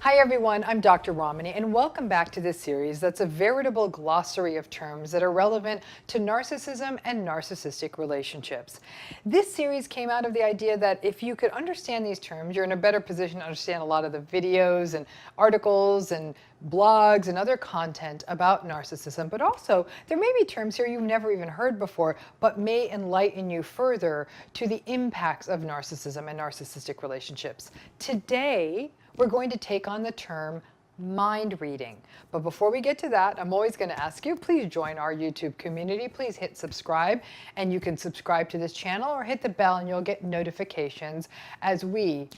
Hi everyone, I'm Dr. Ramani and welcome back to this series that's a veritable glossary of terms that are relevant to narcissism and narcissistic relationships. This series came out of the idea that if you could understand these terms, you're in a better position to understand a lot of the videos and articles and blogs and other content about narcissism, but also there may be terms here you've never even heard before, but may enlighten you further to the impacts of narcissism and narcissistic relationships. Today, we're going to take on the term mind reading. But before we get to that, I'm always going to ask you, please join our YouTube community. Please hit subscribe, and you can subscribe to this channel or hit the bell and you'll get notifications as we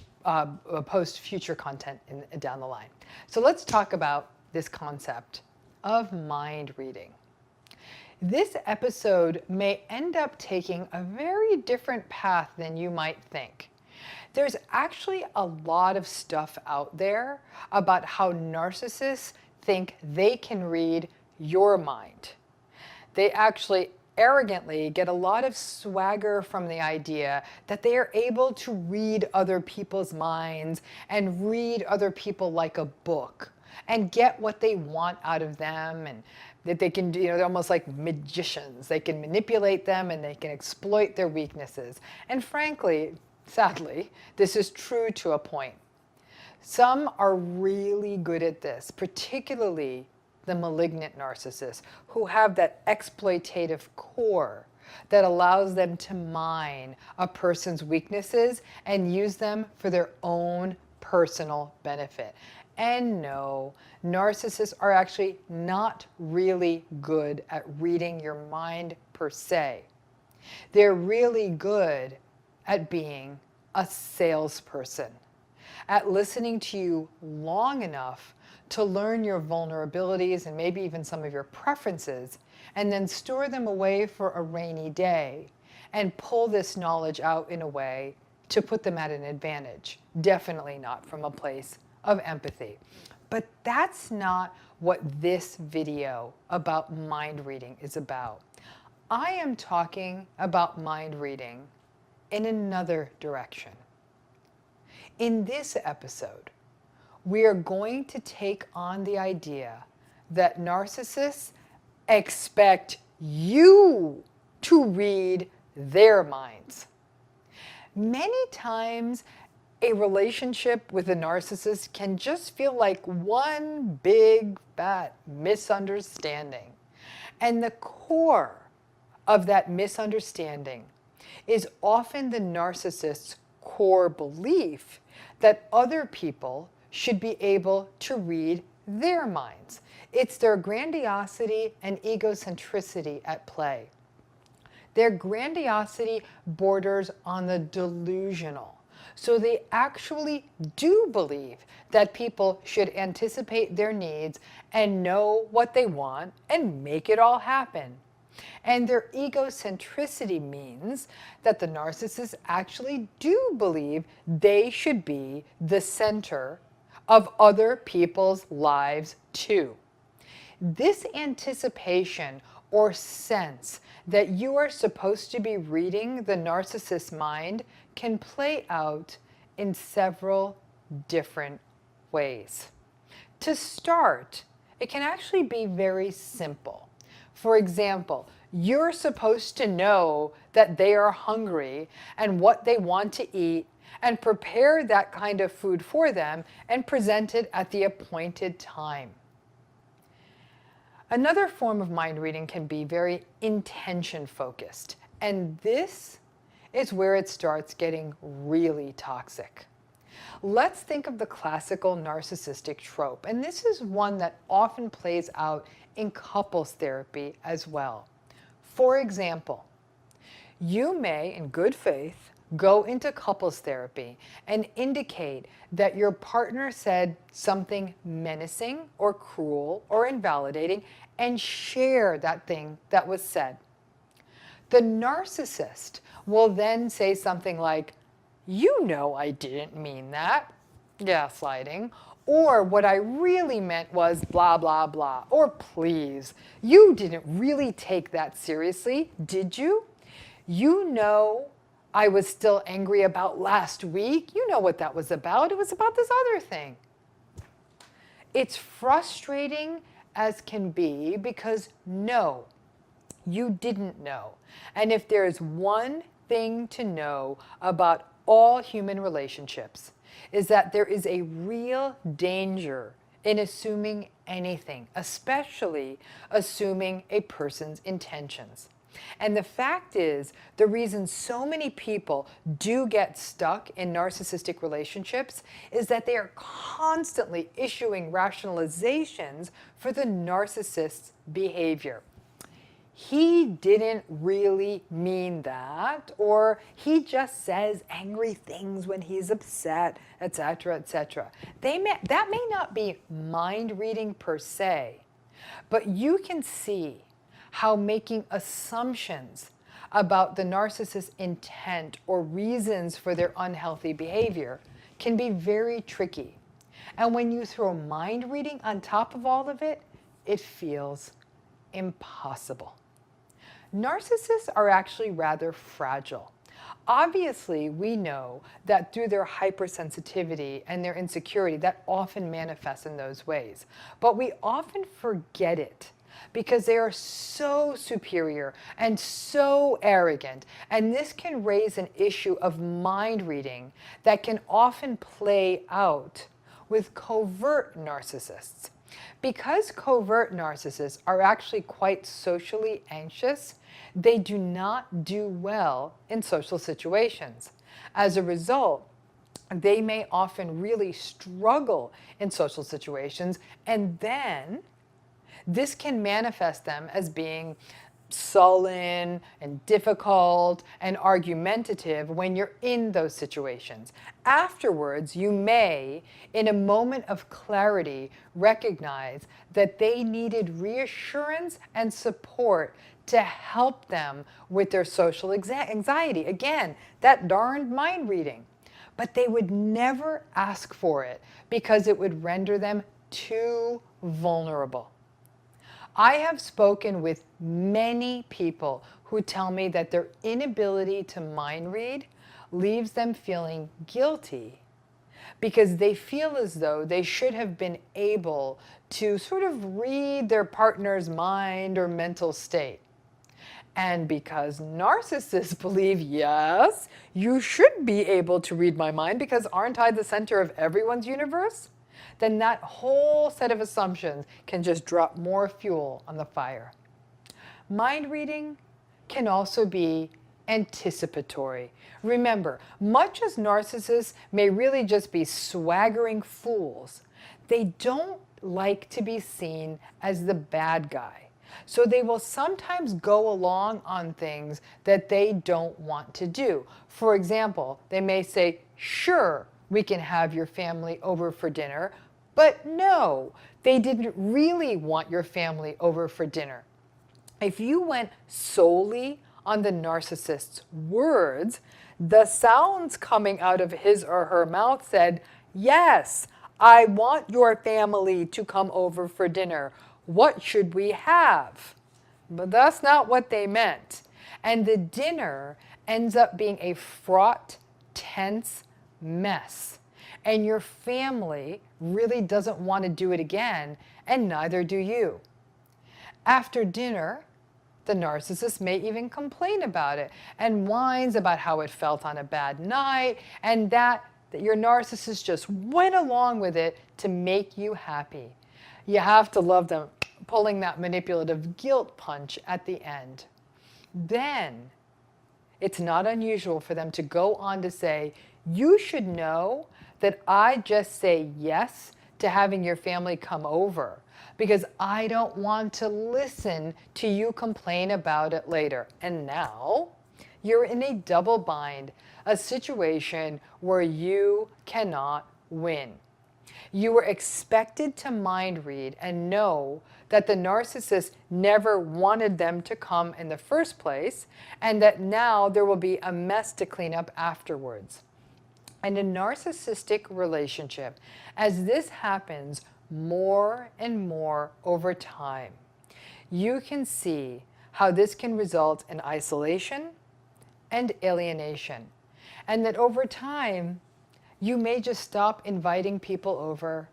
post future content down the line. So let's talk about this concept of mind reading. This episode may end up taking a very different path than you might think. There's actually a lot of stuff out there about how narcissists think they can read your mind. They actually arrogantly get a lot of swagger from the idea that they are able to read other people's minds and read other people like a book and get what they want out of them, and that they can, they're almost like magicians. They can manipulate them and they can exploit their weaknesses. And frankly, sadly, this is true to a point. Some are really good at this, particularly the malignant narcissists who have that exploitative core that allows them to mine a person's weaknesses and use them for their own personal benefit. And no, narcissists are actually not really good at reading your mind per se. They're really good at being a salesperson, at listening to you long enough to learn your vulnerabilities and maybe even some of your preferences, and then store them away for a rainy day and pull this knowledge out in a way to put them at an advantage. Definitely not from a place of empathy. But that's not what this video about mind reading is about. I am talking about mind reading in another direction. In this episode, we are going to take on the idea that narcissists expect you to read their minds. Many times, a relationship with a narcissist can just feel like one big, fat misunderstanding. And the core of that misunderstanding is often the narcissist's core belief that other people should be able to read their minds. It's their grandiosity and egocentricity at play. Their grandiosity borders on the delusional. So they actually do believe that people should anticipate their needs and know what they want and make it all happen. And their egocentricity means that the narcissists actually do believe they should be the center of other people's lives too. This anticipation or sense that you are supposed to be reading the narcissist's mind can play out in several different ways. To start, it can actually be very simple. For example, you're supposed to know that they are hungry and what they want to eat and prepare that kind of food for them and present it at the appointed time. Another form of mind reading can be very intention focused, and this is where it starts getting really toxic. Let's think of the classical narcissistic trope, and this is one that often plays out in couples therapy as well. For example, you may, in good faith, go into couples therapy and indicate that your partner said something menacing or cruel or invalidating and share that thing that was said. The narcissist will then say something like, "You know I didn't mean that," gaslighting, or "What I really meant was blah, blah, blah," or "Please, you didn't really take that seriously, did you? You know I was still angry about last week. You know what that was about. It was about this other thing." It's frustrating as can be because no, you didn't know. And if there is one thing to know about all human relationships, is that there is a real danger in assuming anything, especially assuming a person's intentions. And the fact is, the reason so many people do get stuck in narcissistic relationships is that they are constantly issuing rationalizations for the narcissist's behavior. He didn't really mean that, or he just says angry things when he's upset, etc., etc. That may not be mind reading per se, but you can see how making assumptions about the narcissist's intent or reasons for their unhealthy behavior can be very tricky. And when you throw mind reading on top of all of it, it feels impossible. Narcissists are actually rather fragile. Obviously, we know that through their hypersensitivity and their insecurity, that often manifests in those ways. But we often forget it because they are so superior and so arrogant. And this can raise an issue of mind reading that can often play out with covert narcissists. Because covert narcissists are actually quite socially anxious, they do not do well in social situations. As a result, they may often really struggle in social situations, and then this can manifest them as being sullen and difficult and argumentative when you're in those situations. Afterwards, you may, in a moment of clarity, recognize that they needed reassurance and support to help them with their social anxiety. Again, that darned mind reading. But they would never ask for it because it would render them too vulnerable. I have spoken with many people who tell me that their inability to mind read leaves them feeling guilty because they feel as though they should have been able to sort of read their partner's mind or mental state. And because narcissists believe, yes, you should be able to read my mind because aren't I the center of everyone's universe? Then that whole set of assumptions can just drop more fuel on the fire. Mind reading can also be anticipatory. Remember, much as narcissists may really just be swaggering fools, they don't like to be seen as the bad guy. So they will sometimes go along on things that they don't want to do. For example, they may say, sure, we can have your family over for dinner, but no, they didn't really want your family over for dinner. If you went solely on the narcissist's words, the sounds coming out of his or her mouth said, yes, I want your family to come over for dinner. What should we have? But that's not what they meant. And the dinner ends up being a fraught, tense mess. And your family really doesn't want to do it again, and neither do you. After dinner, the narcissist may even complain about it and whines about how it felt on a bad night and that your narcissist just went along with it to make you happy. You have to love them pulling that manipulative guilt punch at the end. Then it's not unusual for them to go on to say, you should know that I just say yes to having your family come over because I don't want to listen to you complain about it later. And now you're in a double bind, a situation where you cannot win. You were expected to mind read and know that the narcissist never wanted them to come in the first place, and that now there will be a mess to clean up afterwards. In a narcissistic relationship, as this happens more and more over time, you can see how this can result in isolation and alienation, and that over time, you may just stop inviting people over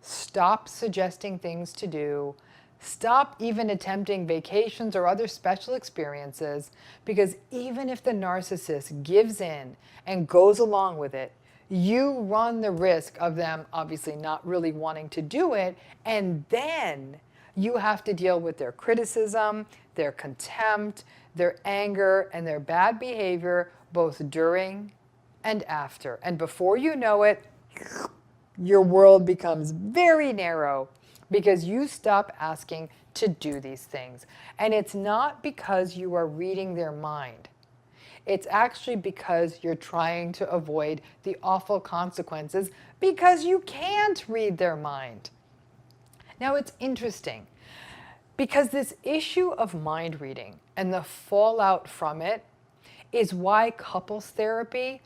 Stop suggesting things to do. Stop even attempting vacations or other special experiences, because even if the narcissist gives in and goes along with it, you run the risk of them obviously not really wanting to do it, and then you have to deal with their criticism, their contempt, their anger, and their bad behavior both during and after. And before you know it, your world becomes very narrow because you stop asking to do these things. And it's not because you are reading their mind. It's actually because you're trying to avoid the awful consequences because you can't read their mind. Now, it's interesting because this issue of mind reading and the fallout from it is why couples therapy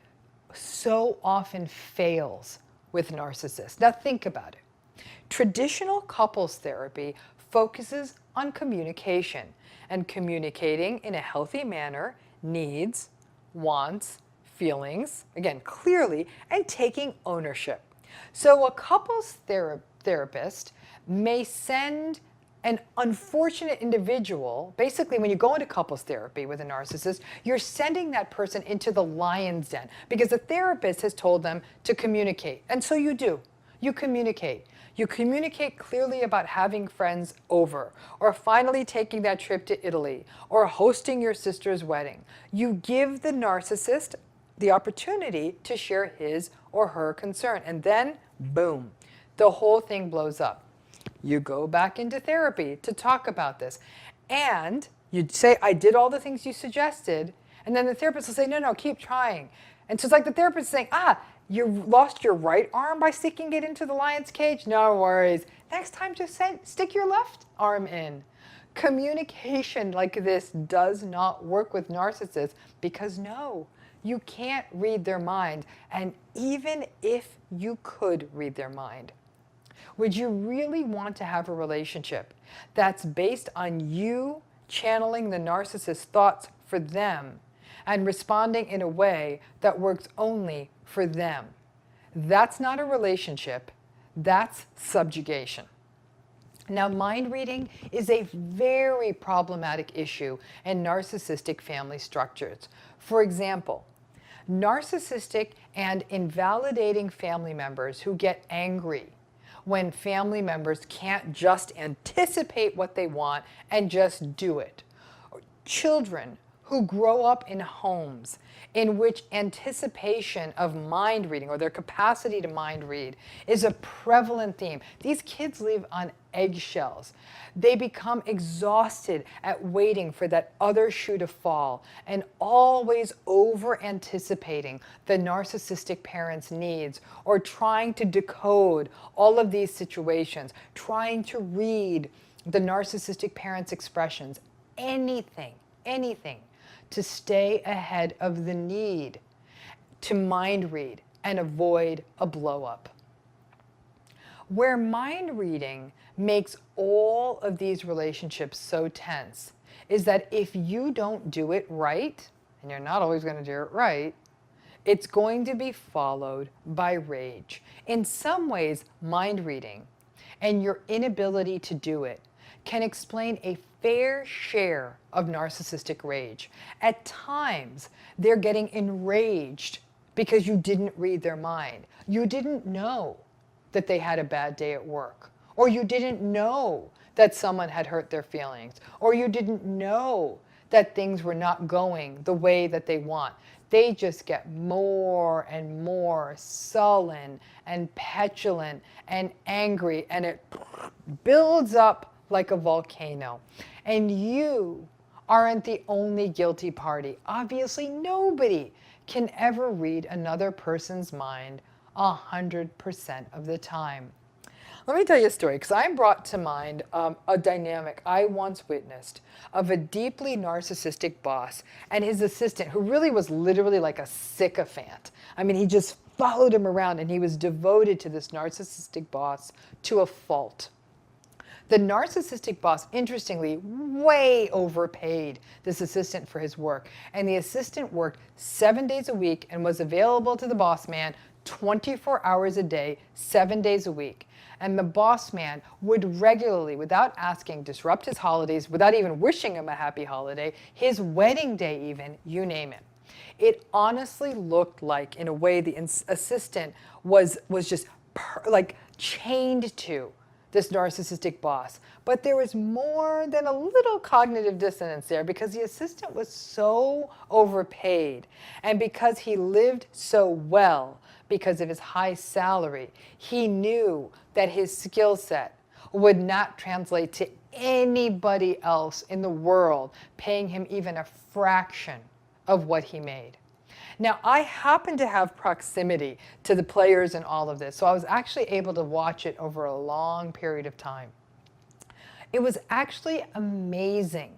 so often fails with narcissists. Now, think about it. Traditional couples therapy focuses on communication and communicating in a healthy manner needs, wants, feelings, again, clearly, and taking ownership. So a couples therapist may send an unfortunate individual, basically when you go into couples therapy with a narcissist, you're sending that person into the lion's den because the therapist has told them to communicate. And so you do. You communicate. You communicate clearly about having friends over, or finally taking that trip to Italy, or hosting your sister's wedding. You give the narcissist the opportunity to share his or her concern, and then, boom, the whole thing blows up. You go back into therapy to talk about this, and you say, I did all the things you suggested, and then the therapist will say, no, keep trying. And so it's like the therapist is saying, you lost your right arm by sticking it into the lion's cage? No worries. Next time, just stick your left arm in. Communication like this does not work with narcissists because no, you can't read their mind. And even if you could read their mind, would you really want to have a relationship that's based on you channeling the narcissist's thoughts for them and responding in a way that works only for them? That's not a relationship. That's subjugation. Now, mind reading is a very problematic issue in narcissistic family structures. For example, narcissistic and invalidating family members who get angry when family members can't just anticipate what they want and just do it. Children who grow up in homes in which anticipation of mind reading or their capacity to mind read is a prevalent theme. These kids live on eggshells. They become exhausted at waiting for that other shoe to fall and always over anticipating the narcissistic parent's needs or trying to decode all of these situations, trying to read the narcissistic parent's expressions, anything to stay ahead of the need to mind read and avoid a blow up. Where mind reading makes all of these relationships so tense is that if you don't do it right, and you're not always going to do it right, it's going to be followed by rage. In some ways, mind reading and your inability to do it can explain a fair share of narcissistic rage. At times, they're getting enraged because you didn't read their mind. You didn't know that they had a bad day at work, or you didn't know that someone had hurt their feelings, or you didn't know that things were not going the way that they want. They just get more and more sullen and petulant and angry, and it builds up like a volcano. And you aren't the only guilty party. Obviously, nobody can ever read another person's mind 100% of the time. Let me tell you a story, because I'm brought to mind a dynamic I once witnessed of a deeply narcissistic boss and his assistant, who really was literally like a sycophant. I mean, he just followed him around, and he was devoted to this narcissistic boss to a fault. The narcissistic boss, interestingly, way overpaid this assistant for his work. And the assistant worked 7 days a week and was available to the boss man 24 hours a day, 7 days a week. And the boss man would regularly, without asking, disrupt his holidays, without even wishing him a happy holiday, his wedding day even, you name it. It honestly looked like, in a way, the assistant was just like chained to this narcissistic boss. But there was more than a little cognitive dissonance there, because the assistant was so overpaid, and because he lived so well because of his high salary, he knew that his skill set would not translate to anybody else in the world paying him even a fraction of what he made. Now, I happen to have proximity to the players in all of this, so I was actually able to watch it over a long period of time. It was actually amazing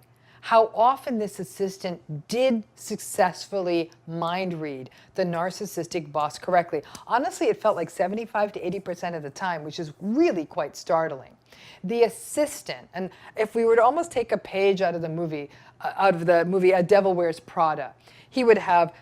how often this assistant did successfully mind read the narcissistic boss correctly. Honestly, it felt like 75 to 80% of the time, which is really quite startling. The assistant, and if we were to almost take a page out of the movie A Devil Wears Prada, he would have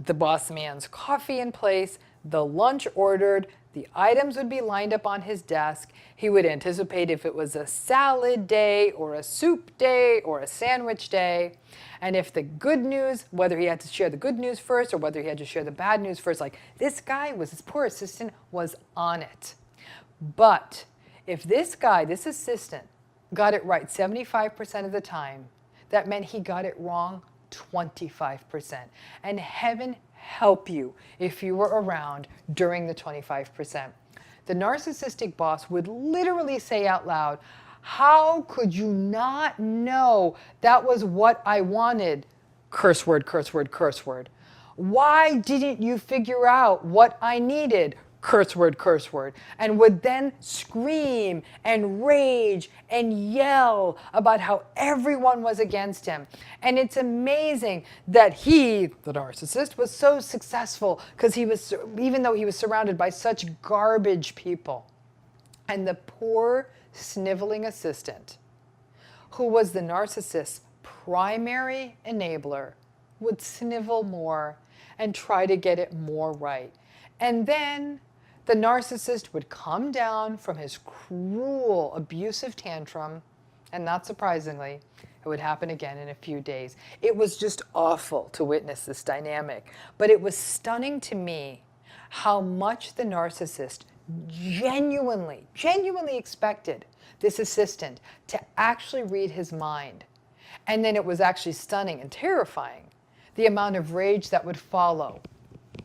the boss man's coffee in place, the lunch ordered, the items would be lined up on his desk. He would anticipate if it was a salad day or a soup day or a sandwich day. And if the good news, whether he had to share the good news first or whether he had to share the bad news first, like this poor assistant was on it. But if this assistant, got it right 75% of the time, that meant he got it wrong 25%. And heaven help you if you were around during the 25%. The narcissistic boss would literally say out loud, "How could you not know that was what I wanted?" Curse word, curse word, curse word. "Why didn't you figure out what I needed?" Curse word, curse word. And would then scream and rage and yell about how everyone was against him. And it's amazing that he, the narcissist, was so successful because even though he was surrounded by such garbage people. And the poor sniveling assistant, who was the narcissist's primary enabler, would snivel more and try to get it more right. And then the narcissist would come down from his cruel, abusive tantrum, and not surprisingly, it would happen again in a few days. It was just awful to witness this dynamic, but it was stunning to me how much the narcissist genuinely expected this assistant to actually read his mind. And then it was actually stunning and terrifying, the amount of rage that would follow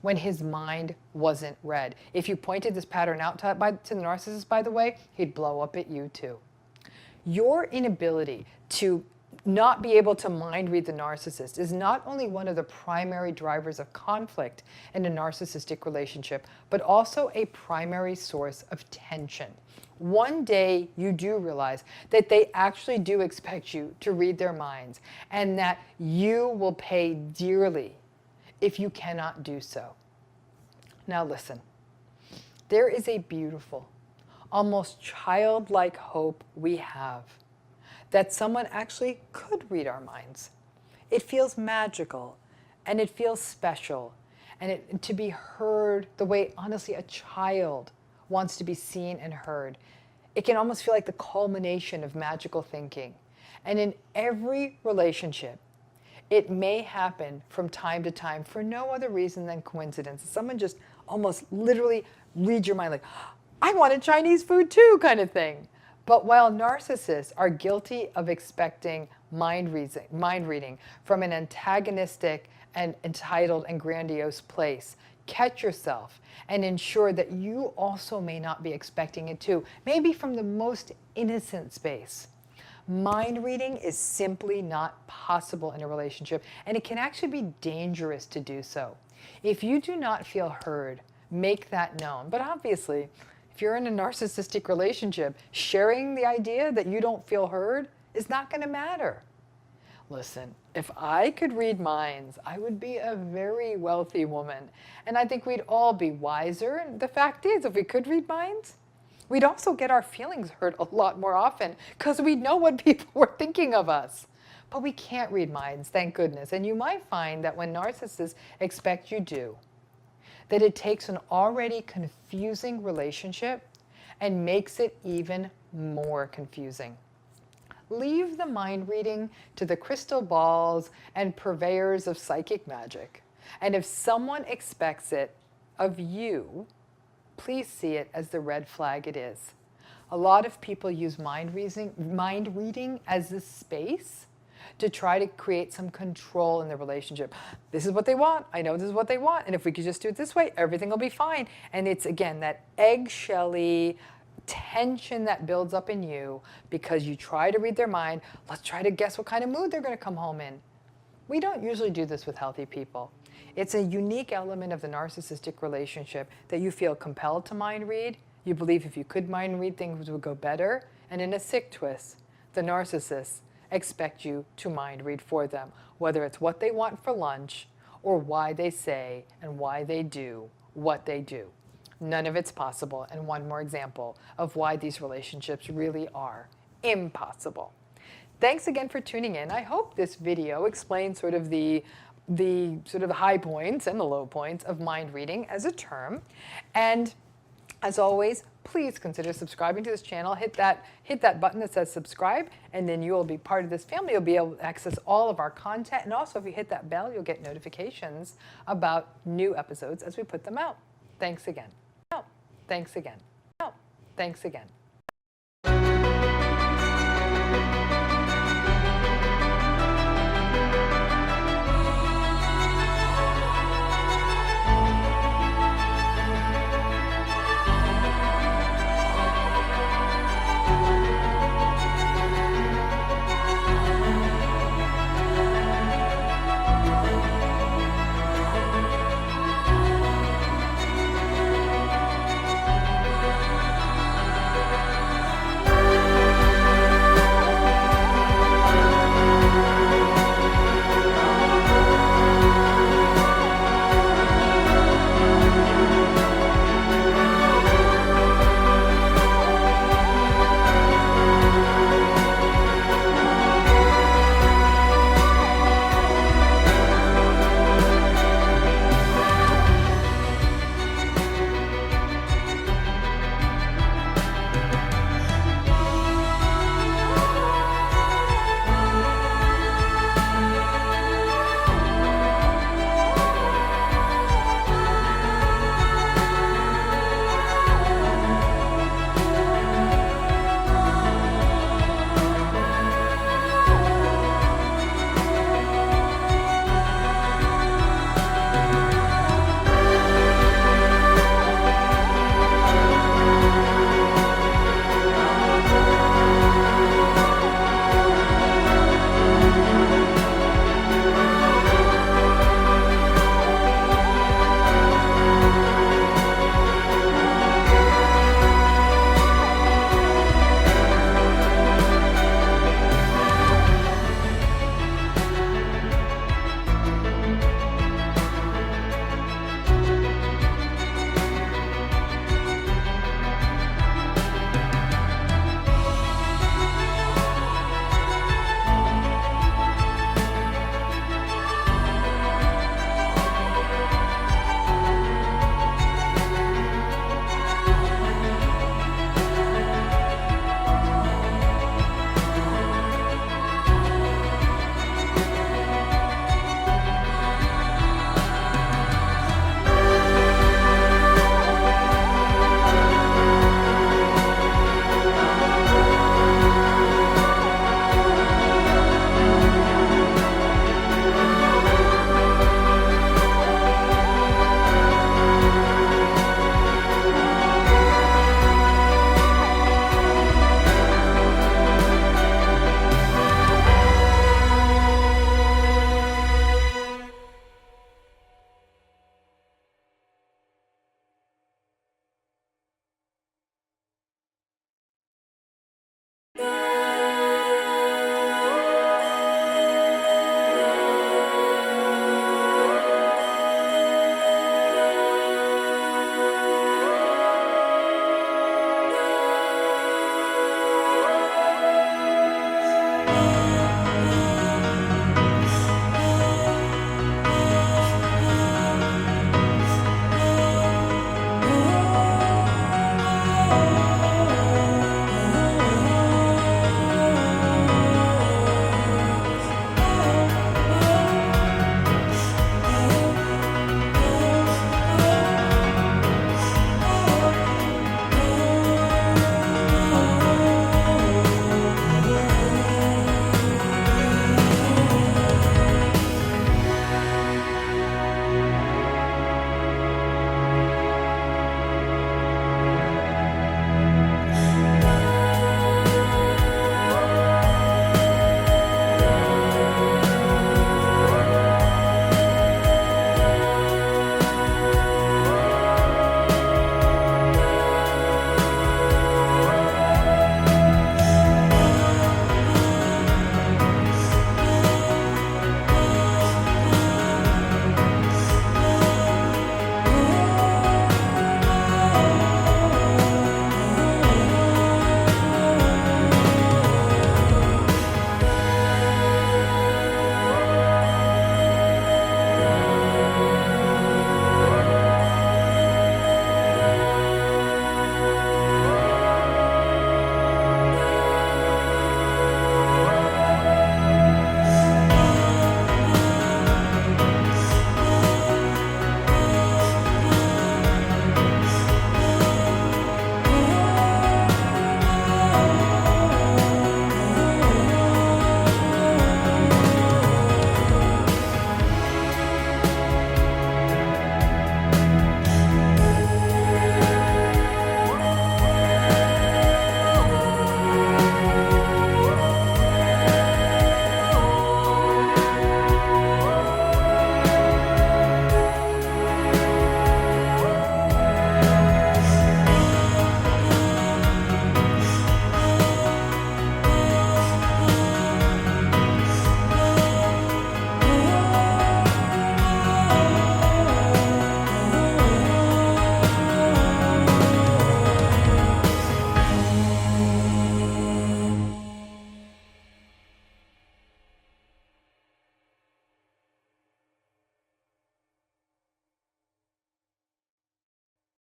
when his mind wasn't read. If you pointed this pattern out to the narcissist, by the way, he'd blow up at you too. Your inability to not be able to mind read the narcissist is not only one of the primary drivers of conflict in a narcissistic relationship, but also a primary source of tension. One day you do realize that they actually do expect you to read their minds, and that you will pay dearly if you cannot do so. Now listen, there is a beautiful, almost childlike hope we have that someone actually could read our minds. It feels magical, and it feels special, and to be heard the way, honestly, a child wants to be seen and heard. It can almost feel like the culmination of magical thinking. And in every relationship, it may happen from time to time for no other reason than coincidence. Someone just almost literally reads your mind like, "I wanted Chinese food too," kind of thing. But while narcissists are guilty of expecting mind reading from an antagonistic and entitled and grandiose place, catch yourself and ensure that you also may not be expecting it too, maybe from the most innocent space. Mind reading is simply not possible in a relationship, and it can actually be dangerous to do so. If you do not feel heard, make that known. But obviously, if you're in a narcissistic relationship, sharing the idea that you don't feel heard is not going to matter. Listen, if I could read minds, I would be a very wealthy woman. And I think we'd all be wiser. And the fact is, if we could read minds, we'd also get our feelings hurt a lot more often because we know what people were thinking of us. But we can't read minds, thank goodness. And you might find that when narcissists expect you do, that it takes an already confusing relationship and makes it even more confusing. Leave the mind reading to the crystal balls and purveyors of psychic magic. And if someone expects it of you, please see it as the red flag it is. A lot of people use mind reading as a space to try to create some control in the relationship. This is what they want. I know this is what they want. And if we could just do it this way, everything will be fine. And it's, again, that eggshelly tension that builds up in you because you try to read their mind. Let's try to guess what kind of mood they're going to come home in. We don't usually do this with healthy people. It's a unique element of the narcissistic relationship that you feel compelled to mind read. You believe if you could mind read, things would go better. And in a sick twist, the narcissists expect you to mind read for them, whether it's what they want for lunch or why they say and why they do what they do. None of it's possible. And one more example of why these relationships really are impossible. Thanks again for tuning in. I hope this video explains sort of the high points and the low points of mind reading as a term. And as always, please consider subscribing to this channel. Hit that button that says subscribe, and then you will be part of this family. You'll be able to access all of our content. And also, if you hit that bell, you'll get notifications about new episodes as we put them out. Thanks again. Thanks again. Thanks again.